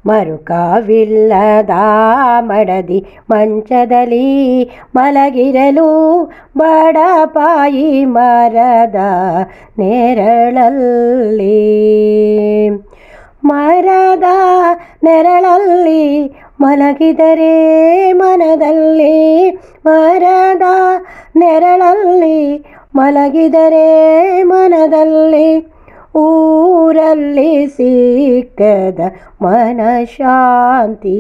ಮರುಕವಿಲ್ಲದ ಮಡದಿ ಮಂಚದಲ್ಲಿ ಮಲಗಿರಲು ಬಡಪಾಯಿ ಮರದ ನೆರಳಲ್ಲಿ ಮರದ ನೆರಳಲ್ಲಿ ಮಲಗಿದರೆ ಮನದಲ್ಲಿ ಮರದ ನೆರಳಲ್ಲಿ ಮಲಗಿದರೆ ಮನದಲ್ಲಿ ಊರಲ್ಲಿ ಸಿಕ್ಕದ ಮನಶಾಂತಿ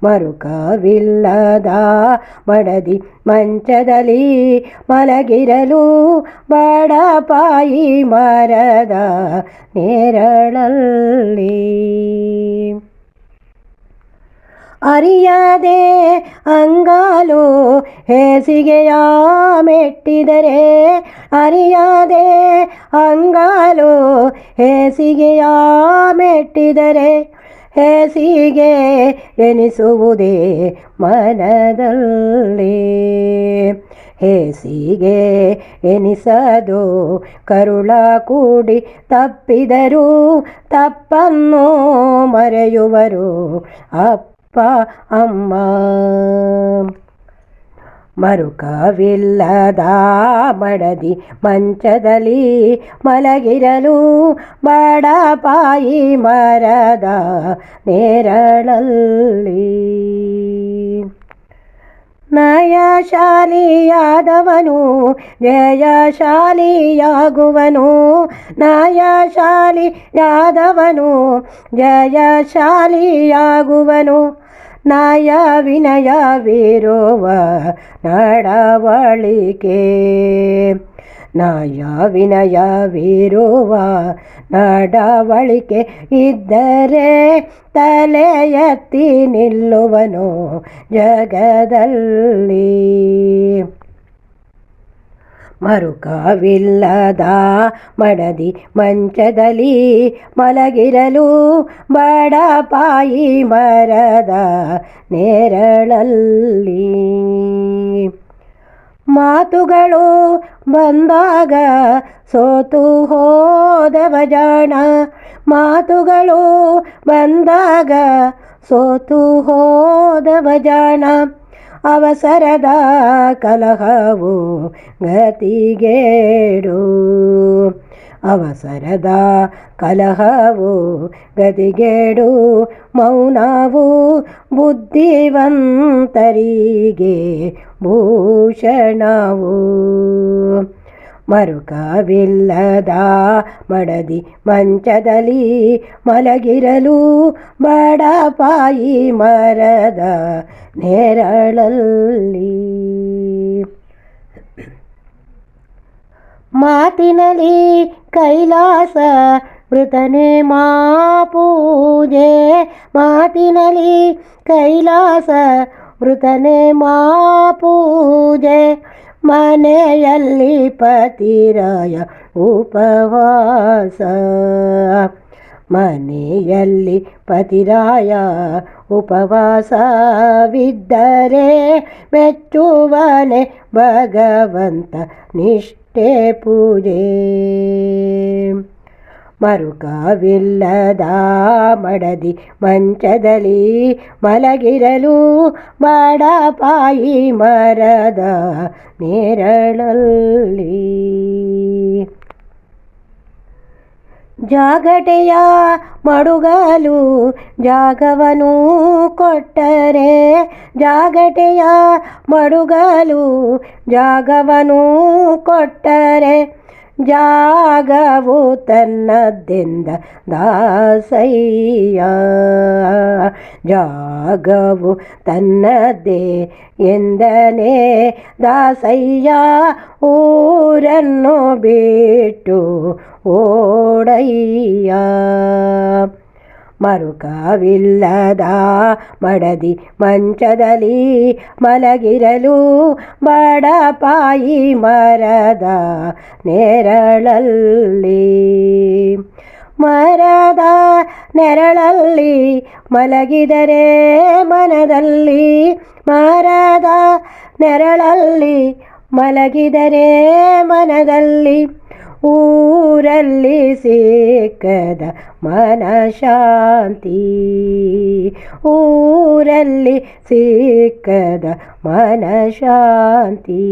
ಮರುಕವಿಲ್ಲದ ಮಡದಿ ಮಂಚದಲ್ಲಿ ಮಲಗಿರಲು ಬಡಪಾಯಿ ಮರದ ನೆರಳಲ್ಲಿ ಅರಿಯದೆ ಅಂಗಾಲು ಹೇಸಿಗೆಯ ಮೆಟ್ಟಿದರೆ ಅರಿಯದೆ ಅಂಗಾಲು ಹೇಸಿಗೆಯ ಮೆಟ್ಟಿದರೆ ಹೇಸಿಗೆ ಎನಿಸುವುದೇ ಮನದಲ್ಲಿ ಹೇಸಿಗೆ ಎನಿಸದು ಕರುಳ ಕೂಡಿ ತಪ್ಪಿದರೂ ತಪ್ಪನ್ನು ಮರೆಯುವರು ಅಪ್ಪ ಅಮ್ಮ ಮರುಕವಿಲ್ಲದ ಮಡದಿ ಮಂಚದಲ್ಲಿ ಮಲಗಿರಲು ಬಡಪಾಯಿ ಮರದ ನೆರಳಲ್ಲಿ ನಯಶಾಲಿಯಾದವನು ಜಯಶಾಲಿಯಾಗುವನು ನಯಶಾಲಿಯಾದವನು ಜಯಶಾಲಿಯಾಗುವನು ನಯ ವಿನಯವಿರುವ ನಡವಳಿಕೆ ನಯ ವಿನಯವಿರುವ ನಡವಳಿಕೆ ಇದ್ದರೆ ತಲೆ ಎತ್ತಿ ನಿಲ್ಲುವನು ಜಗದಲ್ಲಿ ಮರುಕವಿಲ್ಲದ ಮಡದಿ ಮಂಚದಲ್ಲಿ ಮಲಗಿರಲು ಬಡಪಾಯಿ ಮರದ ನೆರಳಲ್ಲಿ ಮಾತುಗಳು ಬಂದಾಗ ಸೋತು ಹೋದವ ಜಾಣ ಮಾತುಗಳು ಬಂದಾಗ ಸೋತು ಹೋದವ ಜಾಣ ಅವಸರದ ಕಲಹವು ಗತಿಗೇಡು ಅವಸರದ ಕಲಹವು ಗತಿಗೇಡು ಮೌನವು ಬುದ್ಧಿವಂತರಿಗೆ ಭೂಷಣವು ಮರುಕವಿಲ್ಲದ ಮಡದಿ ಮಂಚದಲ್ಲಿ ಮಲಗಿರಲು ಬಡಪಾಯಿ ಮರದ ನೆರಳಲ್ಲಿ ಮಾತಿನಲ್ಲಿ ಕೈಲಾಸ ಮೃತನೇ ಮಾಪೂಜೆ ಮಾತಿನಲ್ಲಿ ಕೈಲಾಸ ಮೃತನೇ ಮಾಪೂಜೆ ಮನೆಯಲ್ಲಿ ಪತಿರಾಯ ಉಪವಾಸ ಮನೆಯಲ್ಲಿ ಪತಿರಾಯ ಉಪವಾಸವಿದ್ದರೆ ಮೆಚ್ಚುವನೆ ಭಗವಂತ ನಿಷ್ಠೆ ಪೂಜೆ ಮರುಕವಿಲ್ಲದ ಮಡದಿ ಮಂಚದಲ್ಲಿ ಮಲಗಿರಲು ಬಡಪಾಯಿ ಮರದ ನೆರಳಲ್ಲಿ ಜಾಗಟೆಯ ಮಡುಗಲು ಜಾಗವನು ಕೊಟ್ಟರೆ ಜಾಗಟೆಯ ಮಡುಗಲು ಜಾಗವನು ಕೊಟ್ಟರೆ ಜಾಗವು ತನ್ನದೆಂದ ದಾಸಯ್ಯ ಜಾಗವು ತನ್ನದೇ ಎಂದನೇ ದಾಸಯ್ಯ ಊರನ್ನು ಬಿಟ್ಟು ಓಡಯ್ಯ ಮರುಕವಿಲ್ಲದ ಮಡದಿ ಮಂಚದಲ್ಲಿ ಮಲಗಿರಲು ಬಡಪಾಯಿ ಮರದ ನೆರಳಲ್ಲಿ ಮರದ ನೆರಳಲ್ಲಿ ಮಲಗಿದರೆ ಮನದಲ್ಲಿ ಮರದ ನೆರಳಲ್ಲಿ ಮಲಗಿದರೆ ಮನದಲ್ಲಿ ಊರಲ್ಲಿ ಸಿಕ್ಕದ ಮನಶಾಂತಿ, ಊರಲ್ಲಿ ಸಿಕ್ಕದ ಮನಶಾಂತಿ.